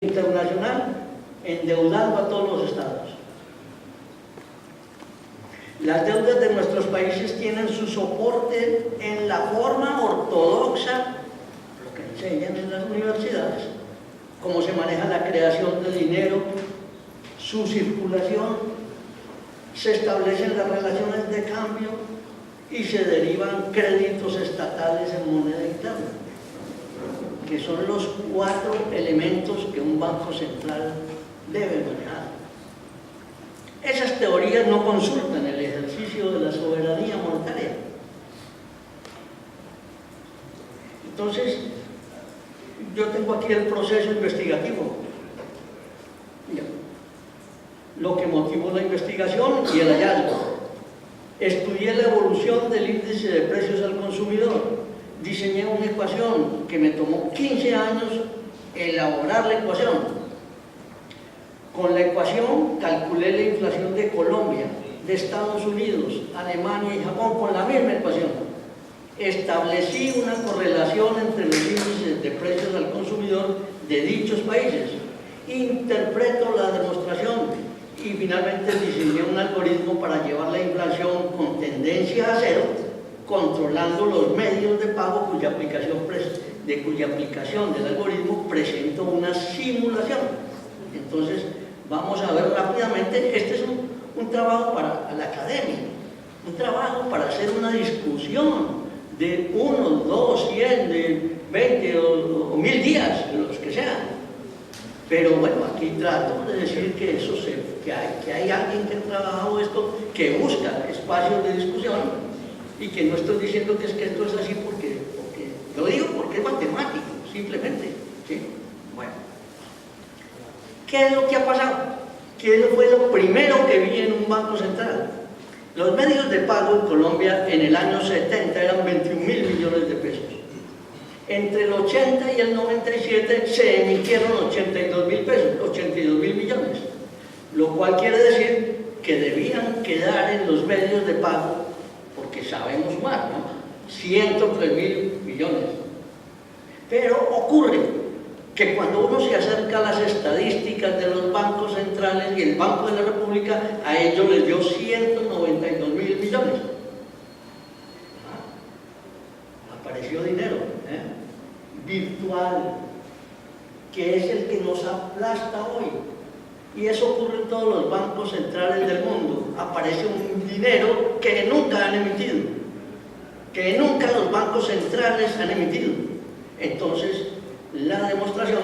internacional endeudando a todos los estados. Las deudas de nuestros países tienen su soporte en la forma ortodoxa, lo que enseñan en las universidades, cómo se maneja la creación de dinero, su circulación, se establecen las relaciones de cambio y se derivan créditos estatales en moneda interna, que son los 4 elementos que un banco central debe manejar. Esas teorías no consultan el ejercicio de la soberanía monetaria. Entonces, yo tengo aquí el proceso investigativo. Lo que motivó la investigación y el hallazgo. Estudié la evolución del índice de precios al consumidor. Diseñé una ecuación que me tomó 15 años elaborar la ecuación. Con la ecuación calculé la inflación de Colombia, de Estados Unidos, Alemania y Japón con la misma ecuación. Establecí una correlación entre los índices de precios al consumidor de dichos países. Interpreto la demostración y finalmente diseñé un algoritmo para llevar la inflación con tendencia a cero, controlando los medios de pago cuya aplicación del algoritmo presentó una simulación. Entonces, vamos a ver rápidamente, este es un trabajo para la academia, un trabajo para hacer una discusión de 1, 2, 100, de 20 o 1000 días, de los que sean. Pero bueno, aquí trato de decir que que hay alguien que ha trabajado esto, que busca espacios de discusión y que no estoy diciendo que esto es así porque lo digo porque es matemático, simplemente, ¿sí? Bueno. ¿Qué es lo que ha pasado? ¿Qué fue lo primero que vi en un banco central? Los medios de pago en Colombia en el año 70 eran 21.000 millones de pesos. Entre el 80 y el 97 se emitieron 82.000 pesos, 82.000 millones, lo cual quiere decir que debían quedar en los medios de pago, porque sabemos más, ¿no? 103.000 millones. Pero ocurre que cuando uno se acerca a las estadísticas de los bancos centrales y el Banco de la República, a ellos les dio 192.000 millones. Apareció dinero, virtual, que es el que nos aplasta hoy. Y eso ocurre en todos los bancos centrales del mundo. Aparece un dinero que nunca han emitido, que nunca los bancos centrales han emitido. Entonces, la demostración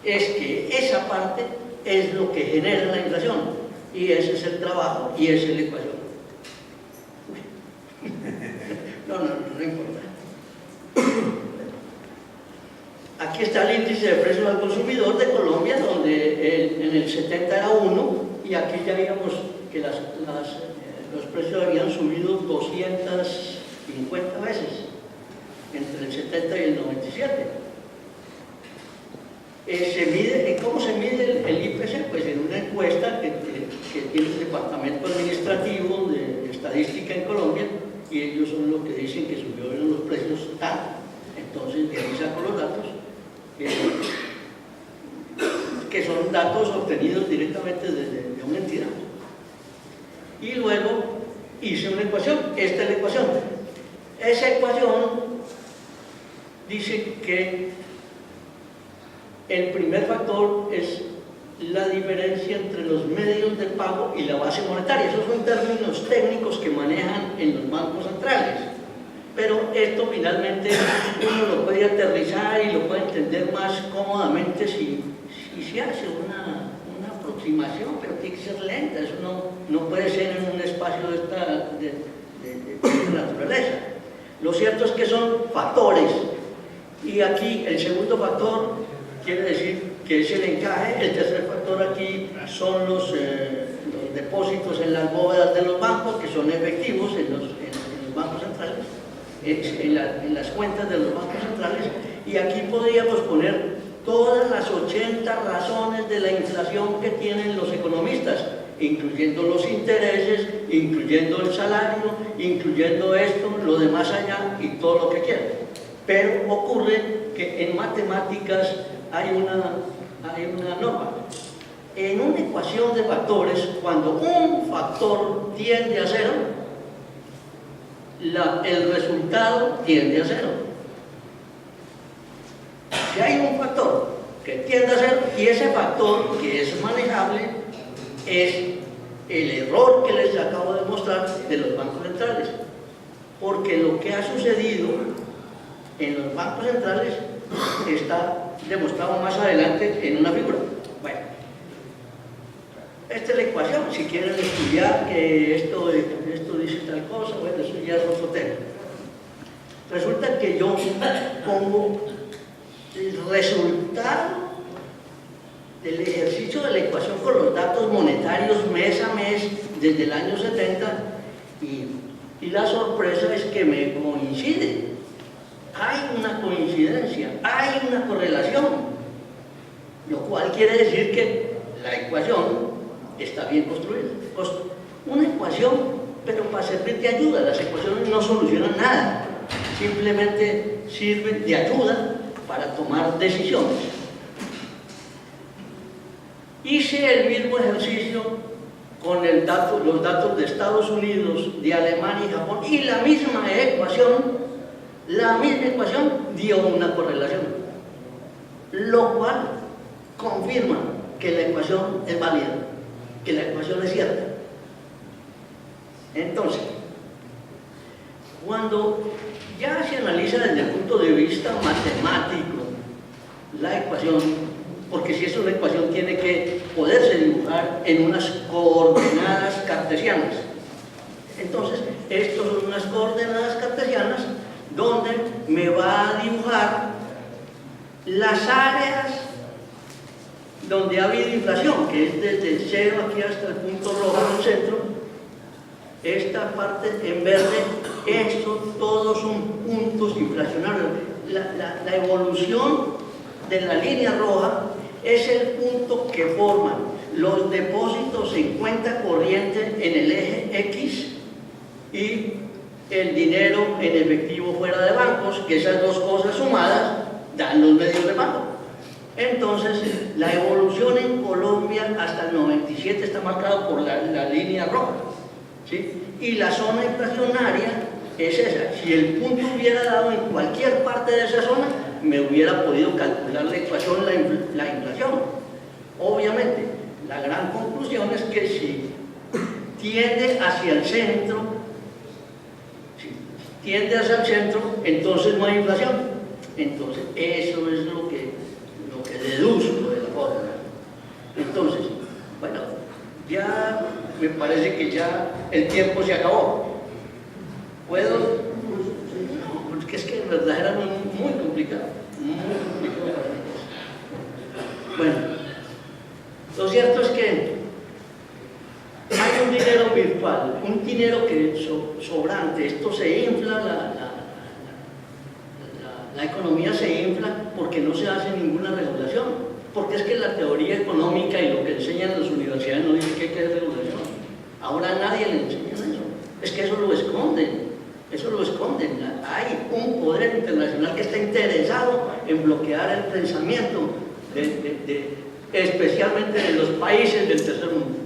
es que esa parte es lo que genera la inflación, y ese es el trabajo y esa es la ecuación. No importa. Aquí está el índice de precios al consumidor de Colombia, donde en el 70 era 1, y aquí ya vimos que los precios habían subido 250 veces entre el 70 y el 97. ¿Cómo se mide el IPC? Pues en una encuesta que tiene el Departamento Administrativo de Estadística en Colombia, y ellos son los que dicen que subieron los precios tanto. Entonces, de ahí saco los datos, que son datos obtenidos directamente de una entidad. Y luego hice una ecuación. Esta es la ecuación. Esa ecuación dice que el primer factor es la diferencia entre los medios de pago y la base monetaria. Esos son términos técnicos que manejan en los bancos centrales. Pero esto finalmente uno lo puede aterrizar y lo puede entender más cómodamente si se hace una aproximación, pero tiene que ser lenta. Eso no puede ser en un espacio de naturaleza. Lo cierto es que son factores. Y aquí el segundo factor quiere decir que es el encaje. El tercer factor aquí son los depósitos en las bóvedas de los bancos, que son efectivos en los bancos centrales, en las cuentas de los bancos centrales. Y aquí podríamos poner todas las 80 razones de la inflación que tienen los economistas, incluyendo los intereses, incluyendo el salario, incluyendo esto, lo demás allá y todo lo que quieran. Pero ocurre que en matemáticas hay una norma. En una ecuación de factores, cuando un factor tiende a cero, el resultado tiende a cero. Si hay un factor que tiende a cero y ese factor que es manejable es el error que les acabo de mostrar de los bancos centrales, porque lo que ha sucedido en los bancos centrales está demostrado más adelante en una figura. Bueno, esta es la ecuación. Si quieren estudiar que esto dice tal cosa, bueno, eso ya es otro tema. Resulta que yo pongo el resultado del ejercicio de la ecuación con los datos monetarios mes a mes desde el año 70 y la sorpresa es que me coincide. Hay una coincidencia, hay una correlación, lo cual quiere decir que la ecuación está bien construida. Una ecuación, pero para servir de ayuda. Las ecuaciones no solucionan nada, simplemente sirven de ayuda para tomar decisiones. Hice el mismo ejercicio con los datos de Estados Unidos, de Alemania y Japón, y la misma ecuación dio una correlación, lo cual confirma que la ecuación es válida, que la ecuación es cierta. Entonces, cuando ya se analiza desde el punto de vista matemático la ecuación, porque si es una ecuación tiene que poderse dibujar en unas coordenadas cartesianas. Entonces, estas son unas coordenadas cartesianas donde me va a dibujar las áreas donde ha habido inflación, que es desde el cero aquí hasta el punto rojo en el centro. Esta parte en verde, esto todos son puntos inflacionarios. La evolución de la línea roja es el punto que forman los depósitos en cuenta corriente en el eje X y el dinero en efectivo fuera de bancos, que esas dos cosas sumadas dan los medios de pago. Entonces, la evolución en Colombia hasta el 97 está marcada por la línea roja, ¿sí? Y la zona inflacionaria es esa. Si el punto hubiera dado en cualquier parte de esa zona, me hubiera podido calcular la ecuación, la inflación. Obviamente, la gran conclusión es que si tiende hacia el centro, entonces no hay inflación. Entonces, eso es lo que deduzco de la fórmula. Entonces, bueno, ya me parece que ya el tiempo se acabó. ¿Puedo? No, porque es que en verdad era muy complicado, para mí. Bueno, lo cierto es que hay un dinero virtual, un dinero que es sobrante. Esto se infla, la economía se infla porque no se hace ninguna regulación, porque es que la teoría económica y lo que enseñan en las universidades no dice que hay que hacer regulación. Ahora nadie le enseña eso, es que eso lo esconden. Hay un poder internacional que está interesado en bloquear el pensamiento, especialmente de los países del tercer mundo.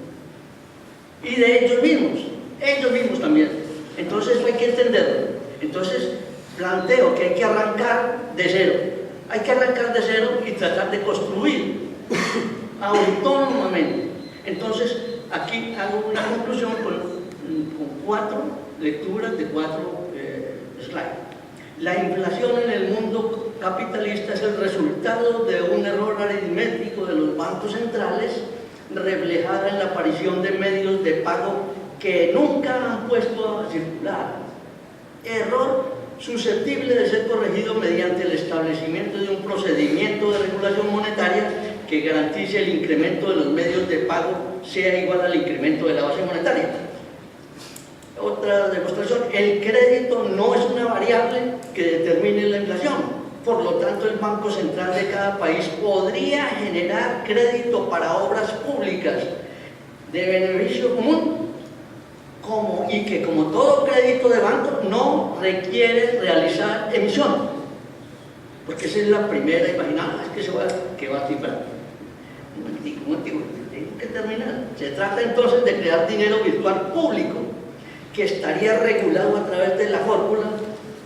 Y de ellos mismos también. Entonces hay que entenderlo. Entonces planteo que hay que arrancar de cero. Hay que arrancar de cero y tratar de construir autónomamente. Entonces aquí hago una conclusión con 4 lecturas de 4 slides. La inflación en el mundo capitalista es el resultado de un error aritmético de los bancos centrales, reflejada en la aparición de medios de pago que nunca han puesto a circular. Error susceptible de ser corregido mediante el establecimiento de un procedimiento de regulación monetaria que garantice el incremento de los medios de pago sea igual al incremento de la base monetaria. Otra demostración: el crédito no es una variable que determine la inflación. Por lo tanto, el Banco Central de cada país podría generar crédito para obras públicas de beneficio común, y que como todo crédito de banco no requiere realizar emisión. porque esa es la primera, imaginada, es que se va, que va a activar. Un momentico, tengo que terminar. Se trata entonces de crear dinero virtual público, que estaría regulado a través de la fórmula,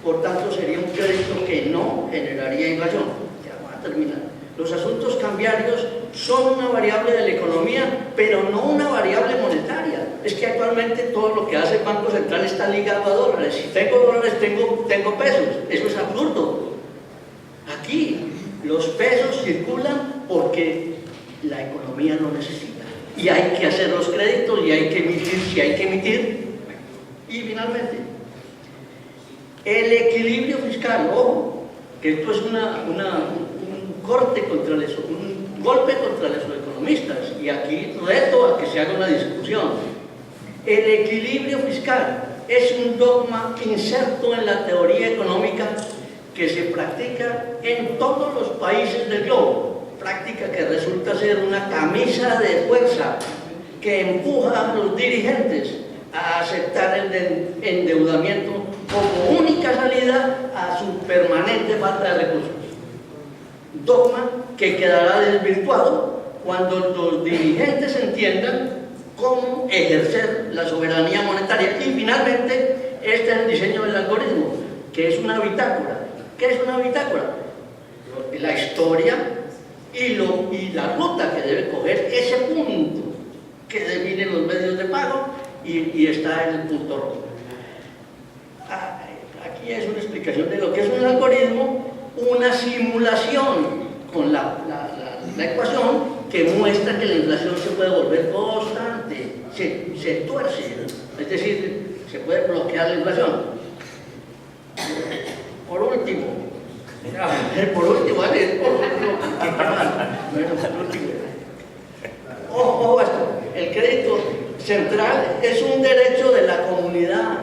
por tanto sería un crédito que no generaría inflación. Ya voy a terminar. Los asuntos cambiarios son una variable de la economía, pero no una variable monetaria. Es que actualmente todo lo que hace el Banco Central está ligado a dólares. Si tengo dólares, tengo pesos. Eso es absurdo. Aquí los pesos circulan porque la economía lo necesita. Y hay que hacer los créditos y hay que emitir, si hay que emitir. Y finalmente, el equilibrio fiscal. Ojo, que esto es un golpe contra los economistas, y aquí reto a que se haga una discusión. El equilibrio fiscal es un dogma inserto en la teoría económica que se practica en todos los países del globo, práctica que resulta ser una camisa de fuerza que empuja a los dirigentes a aceptar el endeudamiento como única salida a su permanente falta de recursos. Dogma que quedará desvirtuado cuando los dirigentes entiendan cómo ejercer la soberanía monetaria. Y finalmente, este es el diseño del algoritmo, que es una bitácora. ¿Qué es una bitácora? La historia y la ruta que debe coger ese punto que define los medios de pago y está en el punto rojo. Aquí es una explicación de lo que es un algoritmo, una simulación con la ecuación que muestra que la inflación se puede volver constante, se tuerce, es decir, se puede bloquear la inflación. Por último, ojo esto, el crédito central es un derecho de la comunidad.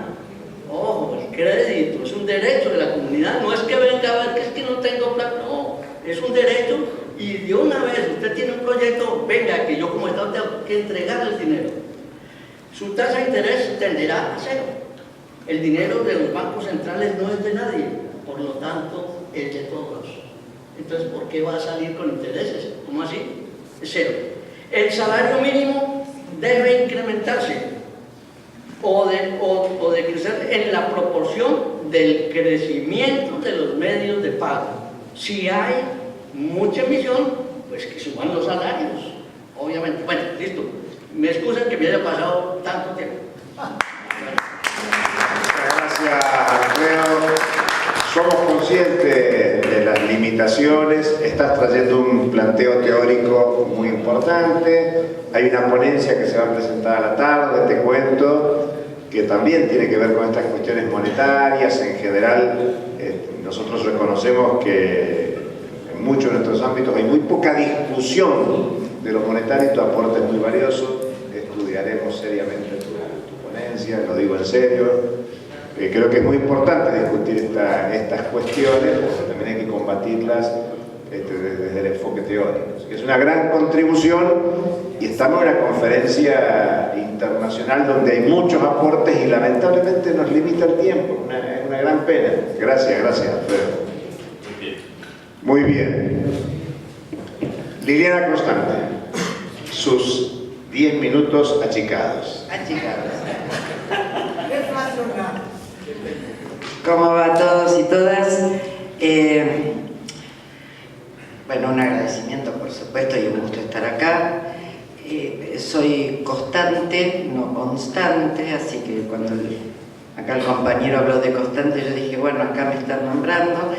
Ojo, el crédito es un derecho de la comunidad, no es que venga a ver que es que no tengo plata, no, es un derecho, y de una vez usted tiene un proyecto, venga, que yo como Estado tengo que entregarle el dinero. Su tasa de interés tenderá a cero. El dinero de los bancos centrales no es de nadie, por lo tanto es de todos. Entonces, ¿por qué va a salir con intereses? ¿Cómo así? Es cero. El salario mínimo debe incrementarse o de crecer en la proporción del crecimiento de los medios de pago. Si hay mucha emisión, pues que suban los salarios, obviamente. Bueno, listo. Me excusan que me haya pasado tanto tiempo. Gracias, Alfredo. Somos conscientes de las limitaciones. Estás trayendo un planteo teórico muy importante. Hay una ponencia que se va a presentar a la tarde, te cuento, que también tiene que ver con estas cuestiones monetarias. En general, nosotros reconocemos que en muchos de nuestros ámbitos hay muy poca discusión de lo monetario. Tu aporte es muy valioso. Estudiaremos seriamente tu ponencia, lo digo en serio. Creo que es muy importante discutir estas cuestiones, porque también hay que combatirlas desde el enfoque teórico. Es una gran contribución y estamos en una conferencia internacional donde hay muchos aportes y lamentablemente nos limita el tiempo. Es una gran pena. Gracias, Alfredo. Muy bien. Liliana Constante, sus 10 minutos achicados. ¿Cómo va a todos y todas? Bueno, un agradecimiento, por supuesto, y un gusto estar acá. Soy constante, no constante, así que cuando acá el compañero habló de constante, yo dije, bueno, acá me están nombrando.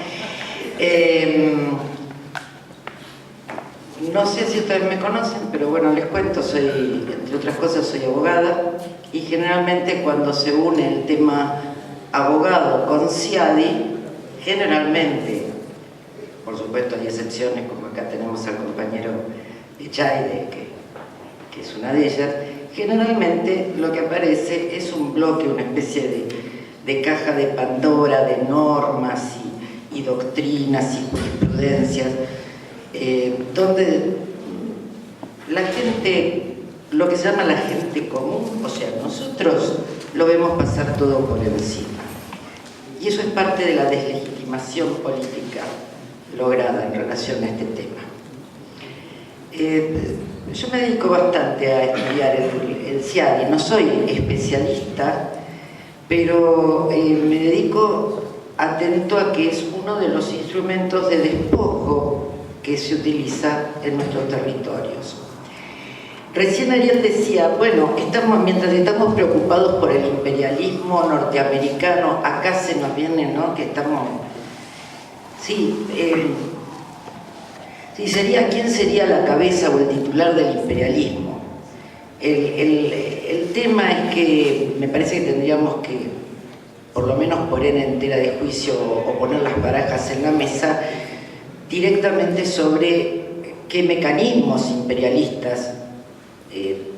No sé si ustedes me conocen, pero bueno, les cuento, entre otras cosas, soy abogada, y generalmente cuando se une el tema abogado con CIADI, generalmente, por supuesto hay excepciones, como acá tenemos al compañero Echaide, que es una de ellas, generalmente lo que aparece es un bloque, una especie de caja de Pandora de normas y doctrinas y jurisprudencias, donde la gente, lo que se llama la gente común, o sea, nosotros lo vemos pasar todo por encima. Y eso es parte de la deslegitimación política lograda en relación a este tema. Yo me dedico bastante a estudiar el CIADI, no soy especialista, pero me dedico atento a que es uno de los instrumentos de despojo que se utiliza en nuestros territorios. Recién Ariel decía, bueno, mientras estamos preocupados por el imperialismo norteamericano, acá se nos viene, ¿no?, que estamos... Sí, ¿quién sería la cabeza o el titular del imperialismo? El tema es que me parece que tendríamos que, por lo menos poner entera de juicio o poner las barajas en la mesa, directamente sobre qué mecanismos imperialistas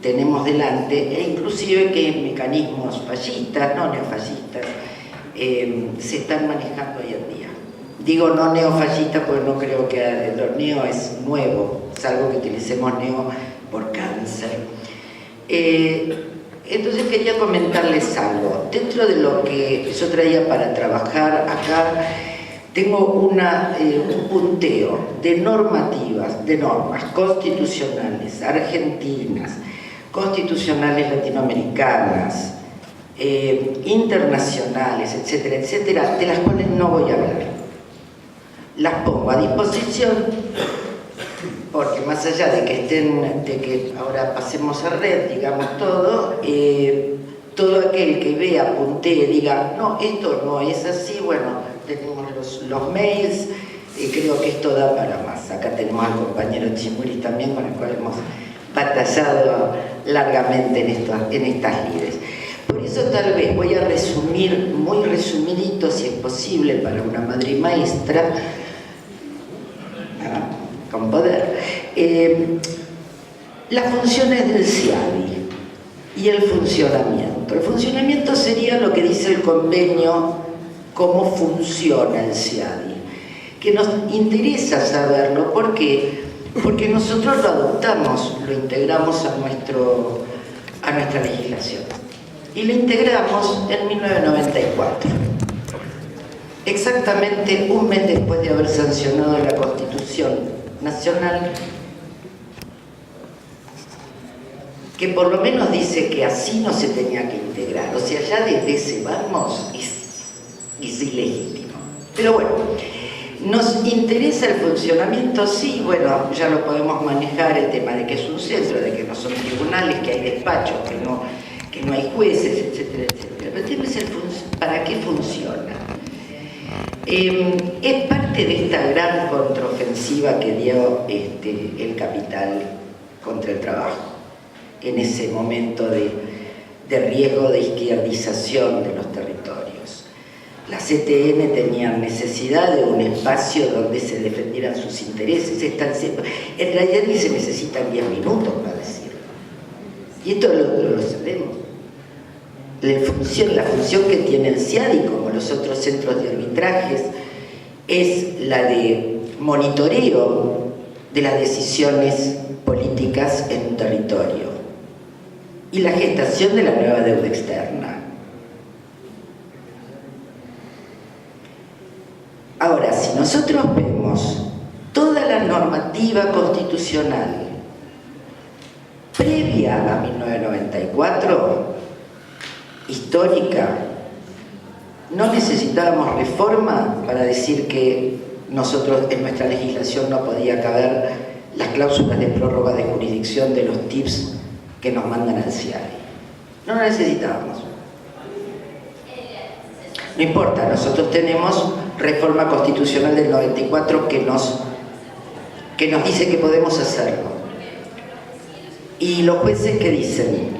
tenemos delante, e inclusive qué mecanismos fascistas, no neofascistas, se están manejando hoy en día. Digo no neofascista porque no creo que lo neo es nuevo, salvo que utilicemos neo por cáncer. Entonces quería comentarles algo. Dentro de lo que yo traía para trabajar acá, tengo un punteo de normativas, de normas constitucionales argentinas, constitucionales latinoamericanas, internacionales, etcétera, etcétera, de las cuales no voy a hablar. Las pongo a disposición porque más allá de que ahora pasemos a red, digamos todo aquel que vea, puntee, diga, no, esto no es así, bueno, tenemos los mails, creo que esto da para más. Acá tenemos al compañero Chimuris también, con el cual hemos batallado largamente en estas lides. Por eso tal vez voy a resumir, muy resumidito, si es posible, para una madre y maestra, con poder, las funciones del CIADI y el funcionamiento. El funcionamiento sería lo que dice el convenio, cómo funciona el CIADI, que nos interesa saberlo. ¿Por qué? Porque nosotros lo adoptamos, lo integramos a nuestra legislación. Y lo integramos en 1994. Exactamente un mes después de haber sancionado la Constitución Nacional, que por lo menos dice que así no se tenía que integrar. O sea, ya desde ese vamos es ilegítimo. Pero bueno, ¿nos interesa el funcionamiento? Sí, bueno, ya lo podemos manejar, el tema de que es un centro, de que no son tribunales, que hay despachos, que no hay jueces, etcétera, etcétera. Pero el tema es ¿para qué funciona? Es parte de esta gran contraofensiva que dio el capital contra el trabajo, en ese momento de riesgo de izquierdización de los territorios. Las CTN tenían necesidad de un espacio donde se defendieran sus intereses. En realidad ni se necesitan 10 minutos para decirlo. Y esto lo sabemos. La función que tiene el CIADI, como los otros centros de arbitrajes, es la de monitoreo de las decisiones políticas en un territorio y la gestación de la nueva deuda externa. Ahora, si nosotros vemos toda la normativa constitucional previa a 1994, histórica, no necesitábamos reforma para decir que nosotros en nuestra legislación no podía caber las cláusulas de prórroga de jurisdicción de los TIPS que nos mandan al CIADI. No lo necesitábamos. No importa, nosotros tenemos reforma constitucional del 94 que nos dice que podemos hacerlo. Y los jueces que dicen,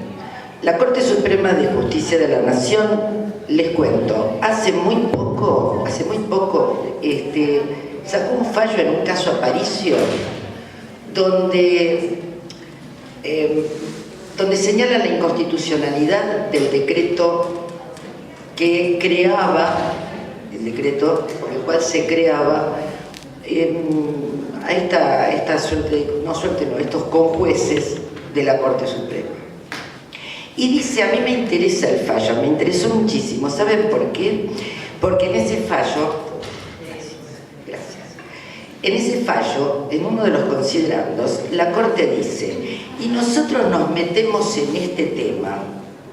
la Corte Suprema de Justicia de la Nación, les cuento, hace muy poco, sacó un fallo en un caso Aparicio, donde señala la inconstitucionalidad del decreto que creaba, el decreto por el cual se creaba estos conjueces de la Corte Suprema. Y dice, a mí me interesa el fallo, me interesó muchísimo. ¿Saben por qué? Porque en ese fallo, En ese fallo, en uno de los considerandos, la Corte dice: y nosotros nos metemos en este tema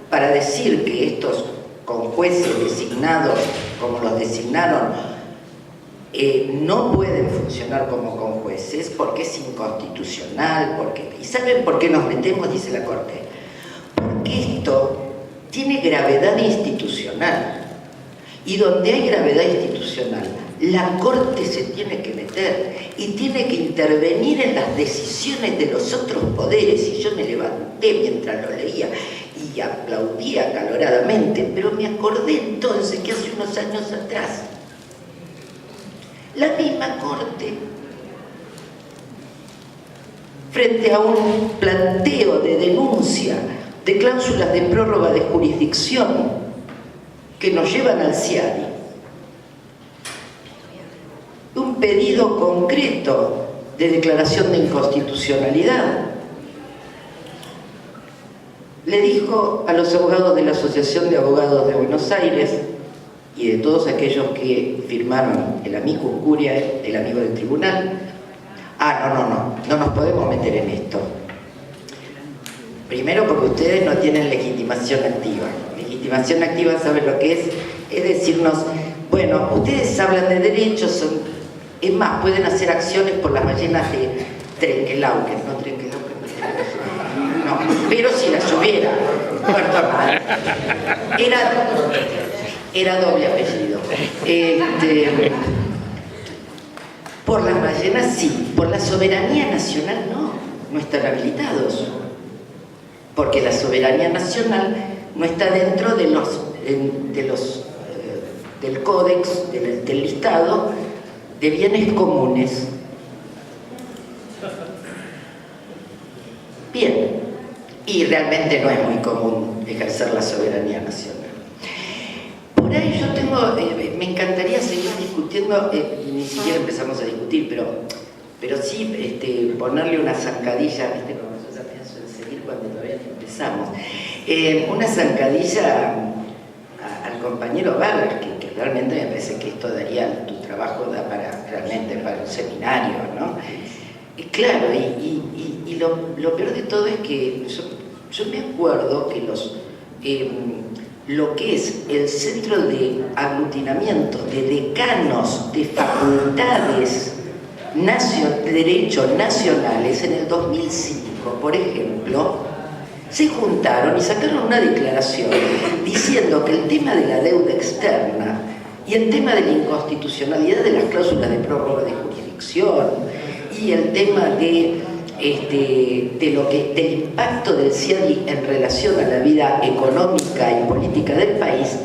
para decir que estos conjueces designados, como los designaron, no pueden funcionar como conjueces porque es inconstitucional, ¿y saben por qué nos metemos?, dice la Corte. Porque esto tiene gravedad institucional, y donde hay gravedad institucional, la Corte se tiene que meter y tiene que intervenir en las decisiones de los otros poderes. Y yo me levanté mientras lo leía y aplaudía acaloradamente, pero me acordé entonces que hace unos años atrás la misma Corte, frente a un planteo de denuncia de cláusulas de prórroga de jurisdicción que nos llevan al CIADI, un pedido concreto de declaración de inconstitucionalidad, le dijo a los abogados de la Asociación de Abogados de Buenos Aires y de todos aquellos que firmaron el amicus curiae, el amigo del tribunal: no nos podemos meter en esto. Primero, porque ustedes no tienen legitimación activa. Legitimación activa, ¿saben lo que es? Es decirnos: bueno, ustedes hablan de derechos, es más, pueden hacer acciones por las ballenas de Trenquelauquen, no, pero si las hubiera, perdón, era doble apellido. Por las ballenas sí, por la soberanía nacional no están habilitados, porque la soberanía nacional no está dentro del códex, del listado de bienes comunes. Bien, y realmente no es muy común ejercer la soberanía nacional. Por ahí yo me encantaría seguir discutiendo, ni siquiera empezamos a discutir, pero sí ponerle una zancadilla, como yo ya pienso en seguir cuando todavía no empezamos, una zancadilla al compañero Vargas, que realmente me parece que esto daría, tu trabajo da realmente para un seminario, ¿no? Y claro, y lo peor de todo es que yo me acuerdo que lo que es el centro de aglutinamiento de decanos de facultades de derecho nacionales en el 2005, por ejemplo, se juntaron y sacaron una declaración diciendo que el tema de la deuda externa y el tema de la inconstitucionalidad de las cláusulas de prórroga de jurisdicción y el tema del impacto del CIADI en relación a la vida económica y política del país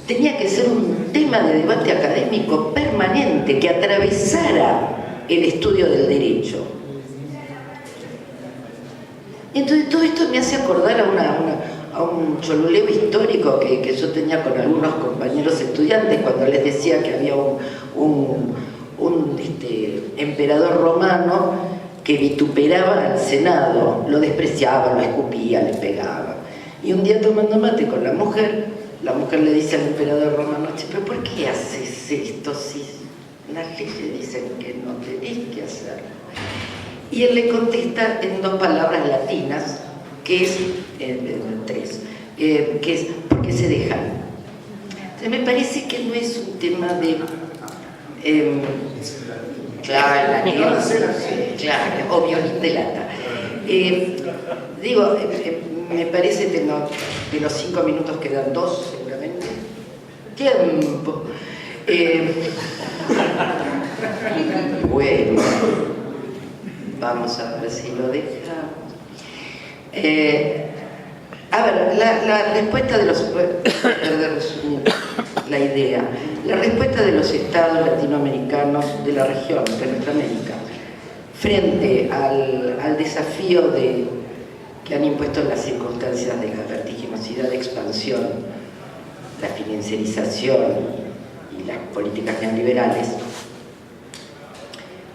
tenía que ser un tema de debate académico permanente que atravesara el estudio del derecho. Entonces todo esto me hace acordar a un choluleo histórico que yo tenía con algunos compañeros estudiantes cuando les decía que había un emperador romano que vituperaba al Senado, lo despreciaba, lo escupía, le pegaba. Y un día tomando mate con la mujer le dice al emperador romano: ¿pero por qué haces esto si las leyes dicen que no tenés que hacerlo? Y él le contesta en 2 palabras latinas, que es, 3, que es: ¿por qué se dejan? Entonces me parece que no es un tema de... claro, o violín de lata. Me parece que de los 5 minutos quedan 2, seguramente. Tiempo. Bueno, vamos a ver si lo dejamos. A ver, la respuesta de los... la idea. La respuesta de los estados latinoamericanos de la región, de nuestra América, frente al desafío que han impuesto las circunstancias de la vertiginosidad de expansión, la financiarización y las políticas neoliberales,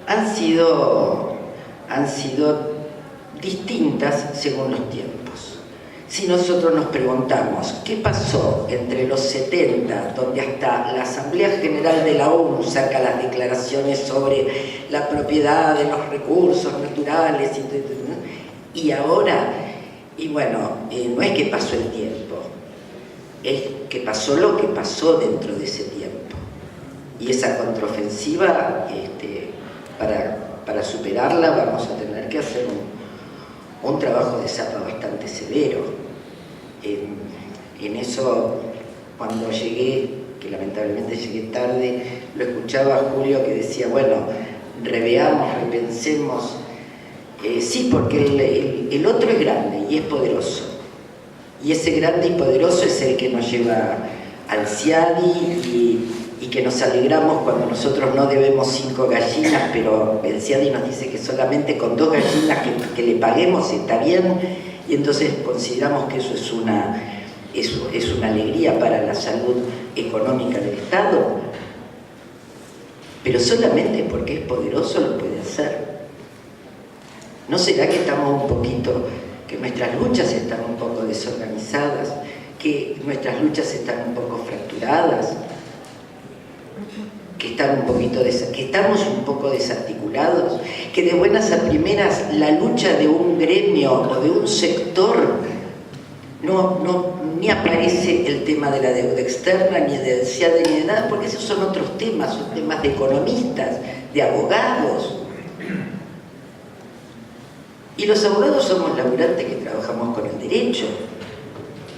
han sido distintas según los tiempos. si nosotros nos preguntamos qué pasó entre los 70, donde hasta la Asamblea General de la ONU saca las declaraciones sobre la propiedad de los recursos naturales y ahora, y bueno, no es que pasó el tiempo, es que pasó lo que pasó dentro de ese tiempo. Y esa contraofensiva, para superarla vamos a tener que hacer un trabajo de zapa bastante severo. En eso, cuando llegué, que lamentablemente llegué tarde, lo escuchaba a Julio que decía, bueno, reveamos, repensemos. Sí, porque el otro es grande y es poderoso. Y ese grande y poderoso es el que nos lleva al CIADI y que nos alegramos cuando nosotros no debemos 5 gallinas, pero el CIADI nos dice que solamente con 2 gallinas que le paguemos está bien, y entonces consideramos que eso es una alegría para la salud económica del Estado, pero solamente porque es poderoso lo puede hacer. ¿No será que estamos un poquito, que nuestras luchas están un poco desorganizadas, que nuestras luchas están un poco fracturadas, que estamos un poco desarticulados, que de buenas a primeras la lucha de un gremio o de un sector ni aparece el tema de la deuda externa, ni del CIADI, ni de nada, porque esos son otros temas, son temas de economistas, de abogados. Y los abogados somos laburantes que trabajamos con el derecho.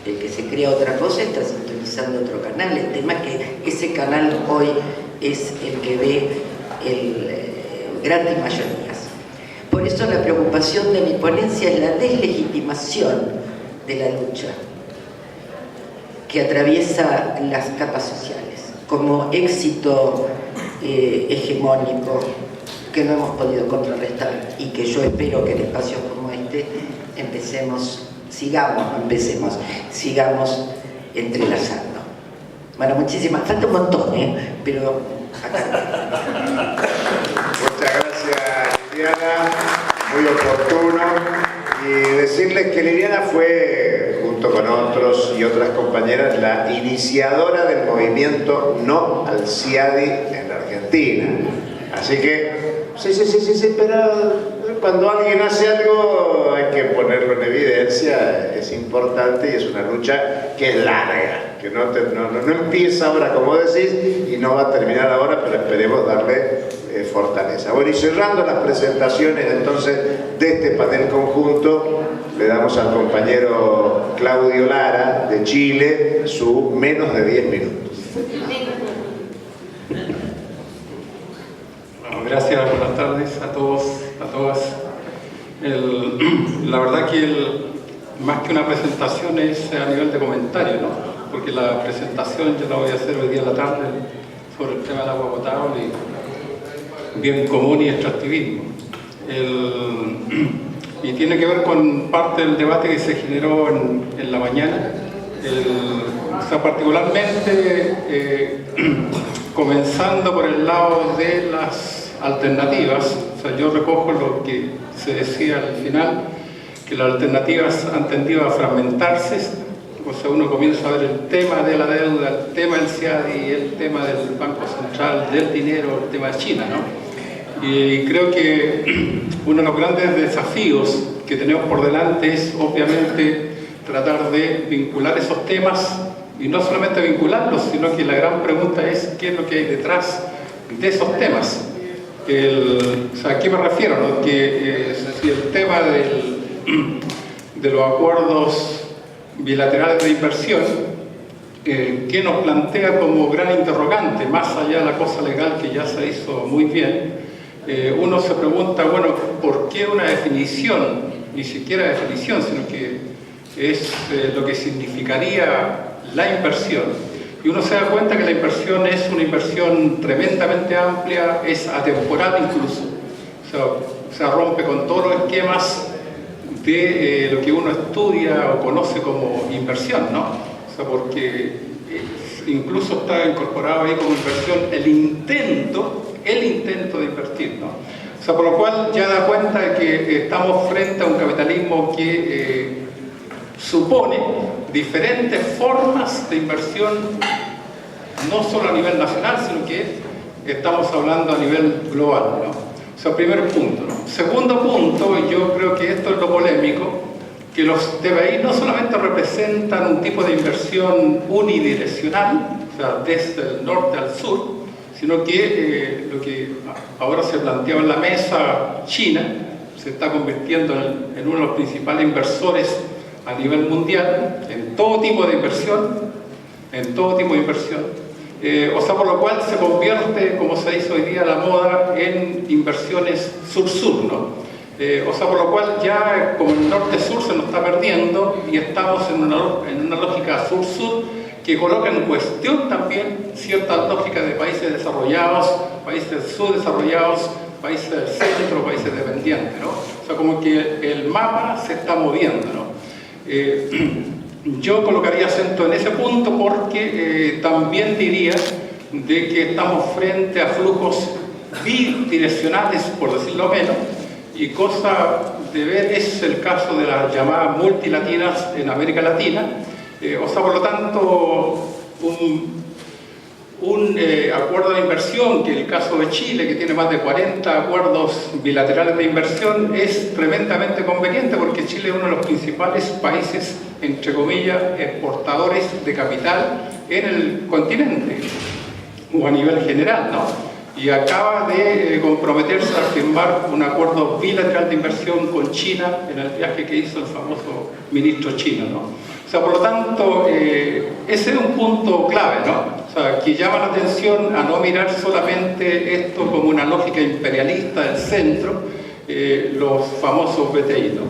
El que se crea otra cosa está sintonizando otro canal. El tema es que ese canal hoy es el que ve grandes mayorías. Por eso la preocupación de mi ponencia es la deslegitimación de la lucha que atraviesa las capas sociales como éxito hegemónico que no hemos podido contrarrestar y que yo espero que en espacios como este sigamos entrelazando. Bueno, falta un montón, pero acá. Muchas gracias, Liliana, muy oportuno. Y decirles que Liliana fue, junto con otros y otras compañeras, la iniciadora del movimiento No al CIADI en la Argentina. Así que, sí, pero cuando alguien hace algo hay que ponerlo en evidencia, es importante y es una lucha que es larga, que no empieza ahora como decís y no va a terminar ahora, pero esperemos darle fortaleza. Bueno, y cerrando las presentaciones entonces de este panel conjunto, le damos al compañero Claudio Lara de Chile su menos de 10 minutos. Gracias, buenas tardes a todos, a todas. La verdad que más que una presentación es a nivel de comentario, ¿no? Porque la presentación yo la voy a hacer hoy día en la tarde sobre el tema del agua potable, bien común y extractivismo. Y tiene que ver con parte del debate que se generó en la mañana. O sea, particularmente comenzando por el lado de las alternativas. O sea, yo recojo lo que se decía al final, que las alternativas han tendido a fragmentarse. O sea, uno comienza a ver el tema de la deuda, el tema del CIADI, el tema del Banco Central, del dinero, el tema de China, ¿no? Y creo que uno de los grandes desafíos que tenemos por delante es, obviamente, tratar de vincular esos temas, y no solamente vincularlos, sino que la gran pregunta es qué es lo que hay detrás de esos temas. O sea, ¿a qué me refiero? ¿No? Que si el tema de los acuerdos bilaterales de inversión, que nos plantea como gran interrogante, más allá de la cosa legal que ya se hizo muy bien, uno se pregunta, bueno, ¿por qué una definición? Ni siquiera definición, sino que es lo que significaría la inversión. Y uno se da cuenta que la inversión es una inversión tremendamente amplia, es atemporal incluso. O sea, rompe con todos los esquemas de lo que uno estudia o conoce como inversión, ¿no? O sea, porque incluso está incorporado ahí como inversión el intento de invertir, ¿no? O sea, por lo cual ya da cuenta de que estamos frente a un capitalismo que supone diferentes formas de inversión, no solo a nivel nacional, sino que estamos hablando a nivel global, ¿no? O sea, primer punto, ¿no? Segundo punto, y yo creo que esto es lo polémico, que los TBI no solamente representan un tipo de inversión unidireccional, o sea, desde el norte al sur, sino que lo que ahora se planteaba en la mesa, China se está convirtiendo en uno de los principales inversores a nivel mundial, en todo tipo de inversión, o sea, por lo cual se convierte, como se dice hoy día la moda, en inversiones sur-sur, ¿no? O sea, por lo cual ya como el norte-sur se nos está perdiendo y estamos en una lógica sur-sur que coloca en cuestión también ciertas lógicas de países desarrollados, países subdesarrollados, países del centro, países dependientes, ¿no? O sea, como que el mapa se está moviendo, ¿no? Yo colocaría acento en ese punto porque también diría de que estamos frente a flujos bidireccionales, por decirlo menos, y cosa de ver es el caso de las llamadas multilatinas en América Latina. O sea, por lo tanto, un acuerdo de inversión, que el caso de Chile, que tiene más de 40 acuerdos bilaterales de inversión, es tremendamente conveniente porque Chile es uno de los principales países, entre comillas, exportadores de capital en el continente, o a nivel general, ¿no? Y acaba de comprometerse a firmar un acuerdo bilateral de inversión con China en el viaje que hizo el famoso ministro chino, ¿no? O sea, por lo tanto, ese es un punto clave, ¿no? O sea, que llama la atención a no mirar solamente esto como una lógica imperialista del centro, los famosos BTI, ¿no?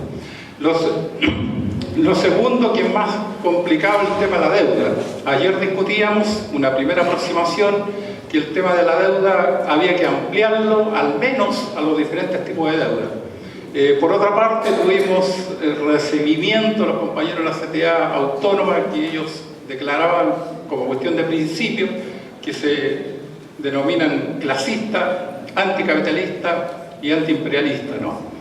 Lo segundo, que es más complicado, el tema de la deuda. Ayer discutíamos una primera aproximación que el tema de la deuda había que ampliarlo al menos a los diferentes tipos de deuda. Por otra parte, tuvimos el recibimiento de los compañeros de la CTA autónoma, que ellos declaraban como cuestión de principio, que se denominan clasista, anticapitalista y antiimperialista, ¿no?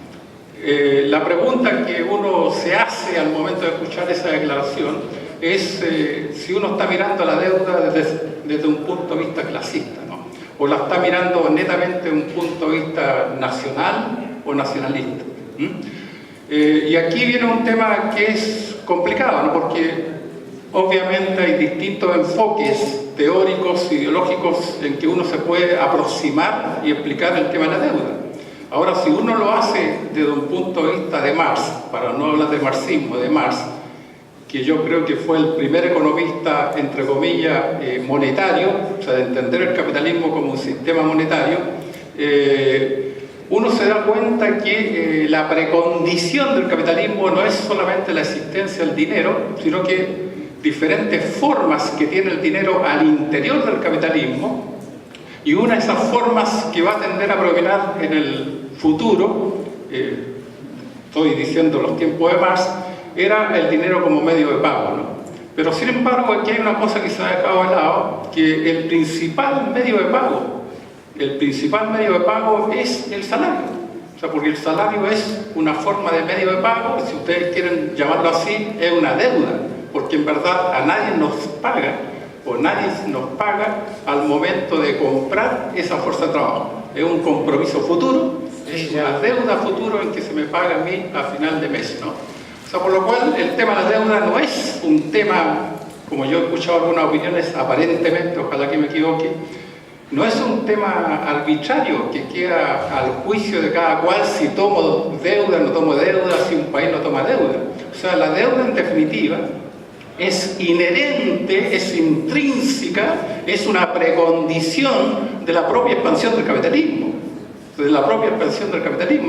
La pregunta que uno se hace al momento de escuchar esa declaración es si uno está mirando la deuda desde un punto de vista clasista, ¿no? O la está mirando netamente desde un punto de vista nacional o nacionalista. Y aquí viene un tema que es complicado, ¿no? Porque obviamente hay distintos enfoques teóricos, ideológicos en que uno se puede aproximar y explicar el tema de la deuda. Ahora, si uno lo hace desde un punto de vista de Marx, para no hablar de marxismo, de Marx, que yo creo que fue el primer economista, entre comillas, monetario, o sea, de entender el capitalismo como un sistema monetario, uno se da cuenta que la precondición del capitalismo no es solamente la existencia del dinero, sino que diferentes formas que tiene el dinero al interior del capitalismo, y una de esas formas que va a tender a predominar en el futuro, estoy diciendo los tiempos de Marx, era el dinero como medio de pago, ¿no? Pero sin embargo aquí hay una cosa que se ha dejado de lado, que el principal medio de pago es el salario. O sea, porque el salario es una forma de medio de pago, y si ustedes quieren llamarlo así, es una deuda, porque en verdad a nadie nos paga, o nadie nos paga al momento de comprar esa fuerza de trabajo. Es un compromiso futuro, es una deuda futuro en que se me paga a mí a final de mes, ¿no? O sea, por lo cual el tema de la deuda no es un tema, como yo he escuchado algunas opiniones, aparentemente, ojalá que me equivoque, no es un tema arbitrario que queda al juicio de cada cual si tomo deuda, no tomo deuda, si un país no toma deuda. O sea, la deuda en definitiva es inherente, es intrínseca, es una precondición de la propia expansión del capitalismo.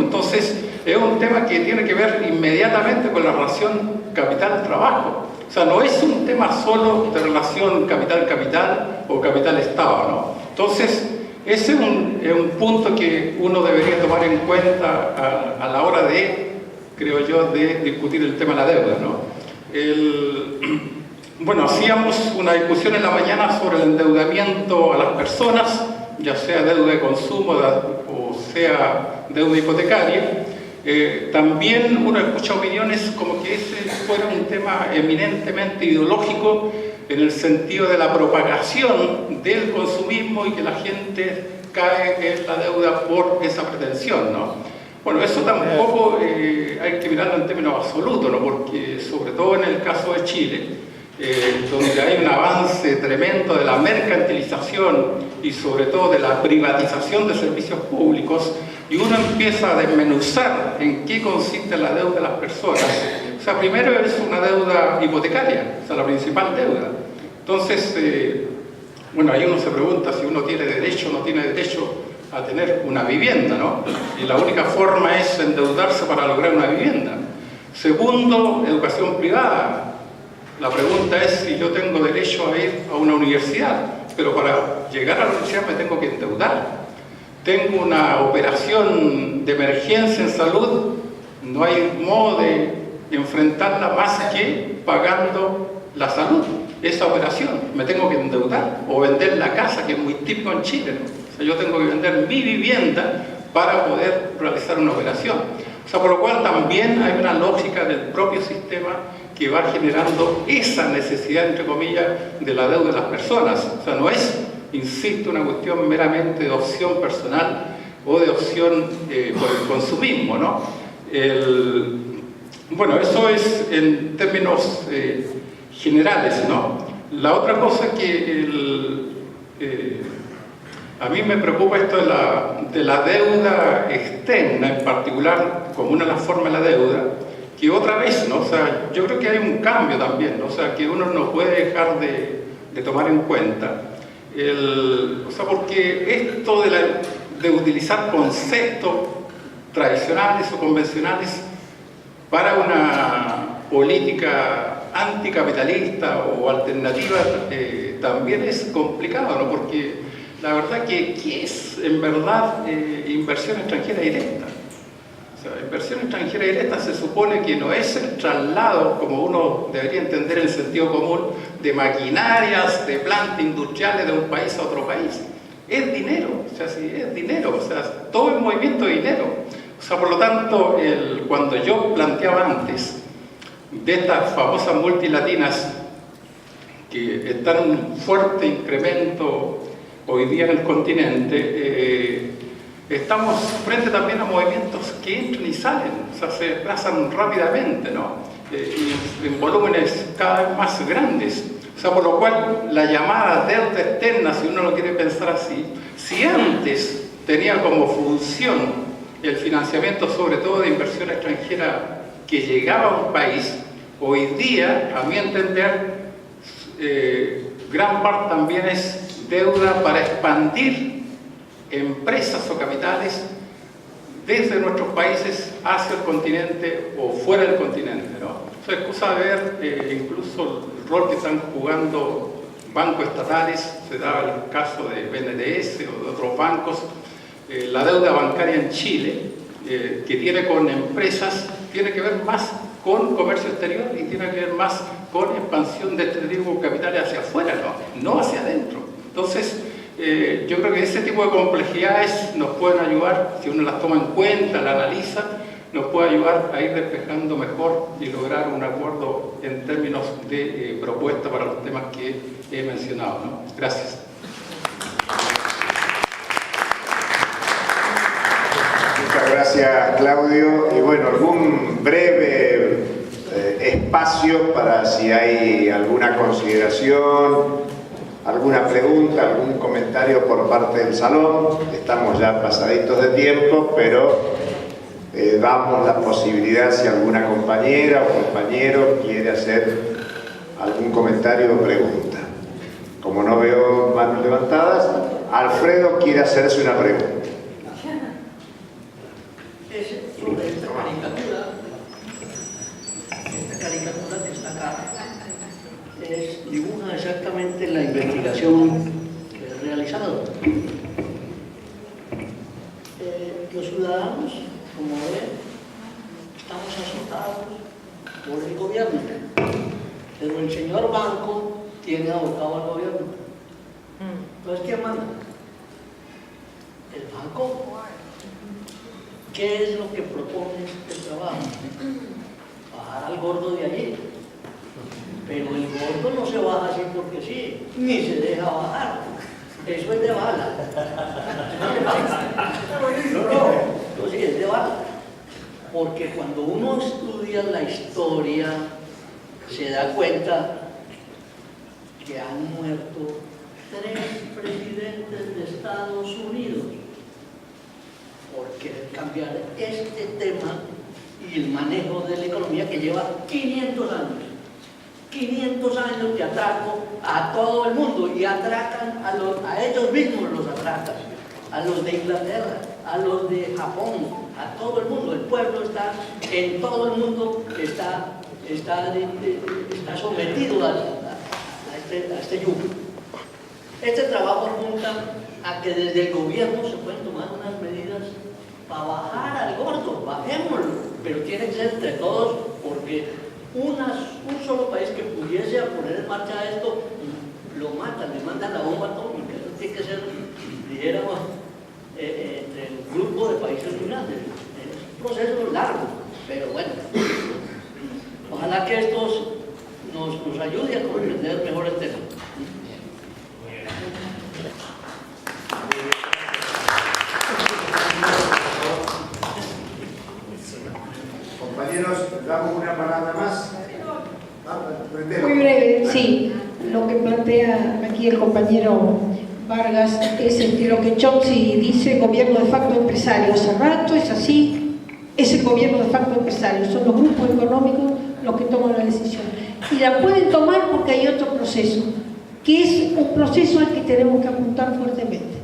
Entonces, es un tema que tiene que ver inmediatamente con la relación capital-trabajo. O sea, no es un tema solo de relación capital-capital o capital-estado, ¿no? Entonces, ese es un punto que uno debería tomar en cuenta a la hora de, creo yo, de discutir el tema de la deuda, ¿no? Bueno, hacíamos una discusión en la mañana sobre el endeudamiento a las personas, ya sea deuda de consumo o sea deuda hipotecaria. También uno escucha opiniones como que ese fuera un tema eminentemente ideológico en el sentido de la propagación del consumismo y que la gente cae en la deuda por esa pretensión, ¿no? Bueno, eso tampoco hay que mirarlo en términos absolutos, ¿no? Porque sobre todo en el caso de Chile, donde hay un avance tremendo de la mercantilización y sobre todo de la privatización de servicios públicos, y uno empieza a desmenuzar en qué consiste la deuda de las personas. O sea, primero es una deuda hipotecaria, o sea, la principal deuda. Entonces, bueno, ahí uno se pregunta si uno tiene derecho o no tiene derecho a tener una vivienda, ¿no? Y la única forma es endeudarse para lograr una vivienda. Segundo, educación privada. La pregunta es si yo tengo derecho a ir a una universidad, pero para llegar a la universidad me tengo que endeudar. Tengo una operación de emergencia en salud, no hay modo de enfrentarla más que pagando la salud, esa operación. Me tengo que endeudar o vender la casa, que es muy típico en Chile, ¿no? O sea, yo tengo que vender mi vivienda para poder realizar una operación. O sea, por lo cual también hay una lógica del propio sistema que va generando esa necesidad, entre comillas, de la deuda de las personas. O sea, no es, insisto, una cuestión meramente de opción personal o de opción por el consumismo, ¿no? Bueno, eso es en términos generales, ¿no? La otra cosa que a mí me preocupa esto de la deuda externa, en particular, como una de las formas de la deuda, que otra vez, ¿no? O sea, yo creo que hay un cambio también, ¿no? O sea, que uno no puede dejar de tomar en cuenta. O sea, porque esto de utilizar conceptos tradicionales o convencionales para una política anticapitalista o alternativa también es complicado, ¿no? Porque la verdad que ¿qué es en verdad inversión extranjera directa? O sea, inversión extranjera directa se supone que no es el traslado, como uno debería entender en el sentido común, de maquinarias, de plantas industriales de un país a otro país. Es dinero, o sea, sí, es dinero, o sea, todo es movimiento de dinero. O sea, por lo tanto, cuando yo planteaba antes de estas famosas multilatinas que están en un fuerte incremento hoy día en el continente, estamos frente también a movimientos que entran y salen, o sea, se desplazan rápidamente, ¿no? Y en volúmenes cada vez más grandes. O sea, por lo cual la llamada deuda externa, si uno lo quiere pensar así, si antes tenía como función el financiamiento sobre todo de inversión extranjera que llegaba a un país, hoy día, a mi entender, gran parte también es deuda para expandir empresas o capitales desde nuestros países hacia el continente o fuera del continente, ¿no? O sea, es cosa de ver incluso el rol que están jugando bancos estatales, se da el caso de BNDES o de otros bancos, la deuda bancaria en Chile, que tiene con empresas, tiene que ver más con comercio exterior y tiene que ver más con expansión de este tipo de capitales hacia afuera, no hacia adentro. Entonces, yo creo que ese tipo de complejidades nos pueden ayudar, si uno las toma en cuenta, la analiza, nos puede ayudar a ir despejando mejor y lograr un acuerdo en términos de propuesta para los temas que he mencionado, ¿no? Gracias. Muchas gracias, Claudio. Y bueno, algún breve espacio para si hay alguna consideración, alguna pregunta, algún comentario por parte del salón. Estamos ya pasaditos de tiempo, pero damos la posibilidad si alguna compañera o compañero quiere hacer algún comentario o pregunta. Como no veo manos levantadas, Alfredo quiere hacerse una pregunta. Sobre esta caricatura que está acá, dibuja exactamente la investigación que he realizado. Los ciudadanos, como ven, estamos azotados por el gobierno, pero el señor banco tiene abocado al gobierno. Entonces, ¿quién manda? El banco. ¿Qué es lo que propone este trabajo? Bajar al gordo de allí. Pero el gordo no se baja así porque sí, ni se deja bajar. Eso es de bala. No, sí, es de bala. Porque cuando uno estudia la historia, se da cuenta que han muerto 3 presidentes de Estados Unidos por querer cambiar este tema y el manejo de la economía que lleva 500 años. 500 años de atraco a todo el mundo y atracan a ellos mismos, los atracan, a los de Inglaterra, a los de Japón, a todo el mundo. El pueblo está, en todo el mundo está sometido a este yugo. Este trabajo apunta a que desde el gobierno se pueden tomar unas medidas para bajar al gordo, bajémoslo, pero tiene que ser entre todos, porque un solo país que pudiese poner en marcha esto, lo matan, le mandan la bomba atómica. Eso tiene que ser, dijéramos, entre el grupo de países muy grandes. Es un proceso largo, pero bueno. Ojalá que estos nos ayude a comprender mejor el tema. Compañeros, damos una palabra más. Muy breve, sí. Lo que plantea aquí el compañero Vargas es que lo que Chomsky dice, gobierno de facto empresario. Hace rato es así, es el gobierno de facto empresario. Son los grupos económicos los que toman la decisión. Y la pueden tomar porque hay otro proceso, que es un proceso al que tenemos que apuntar fuertemente,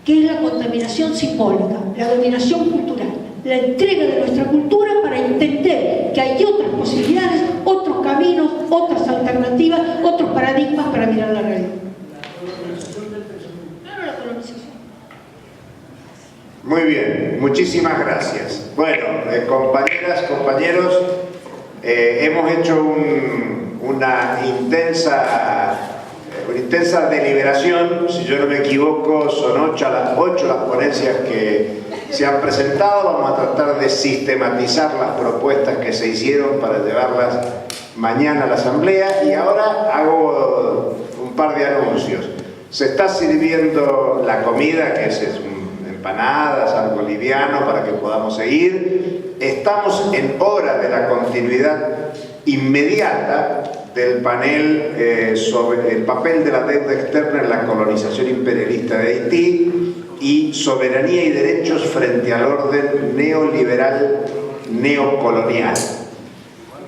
que es la contaminación simbólica, la dominación cultural, la entrega de nuestra cultura para entender que hay otras posibilidades, otros caminos, otras alternativas, otros paradigmas para mirar la realidad. Claro, la colonización. Muy bien, muchísimas gracias. Bueno, compañeras, compañeros, hemos hecho una intensa deliberación. Si yo no me equivoco, son 8 las ponencias que se han presentado. Vamos a tratar de sistematizar las propuestas que se hicieron para llevarlas mañana a la asamblea. Y ahora hago un par de anuncios. Se está sirviendo la comida, que es empanadas, algo liviano para que podamos seguir. Estamos en hora de la continuidad inmediata del panel sobre el papel de la deuda externa en la colonización imperialista de Haití y soberanía y derechos frente al orden neoliberal neocolonial.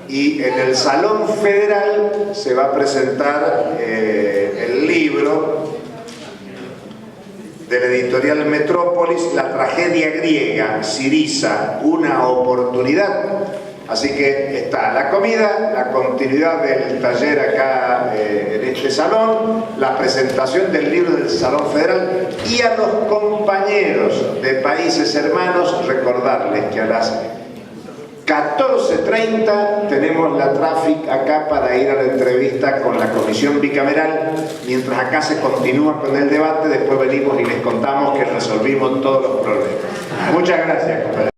Y en el Salón Federal se va a presentar el libro de la editorial Metrópolis, La tragedia griega, Siriza, una oportunidad. Así que está la comida, la continuidad del taller acá en este salón, la presentación del libro del Salón Federal, y a los compañeros de países hermanos recordarles que a las 14:30 tenemos la tráfico acá para ir a la entrevista con la comisión bicameral. Mientras acá se continúa con el debate, después venimos y les contamos que resolvimos todos los problemas. Muchas gracias, compañeros.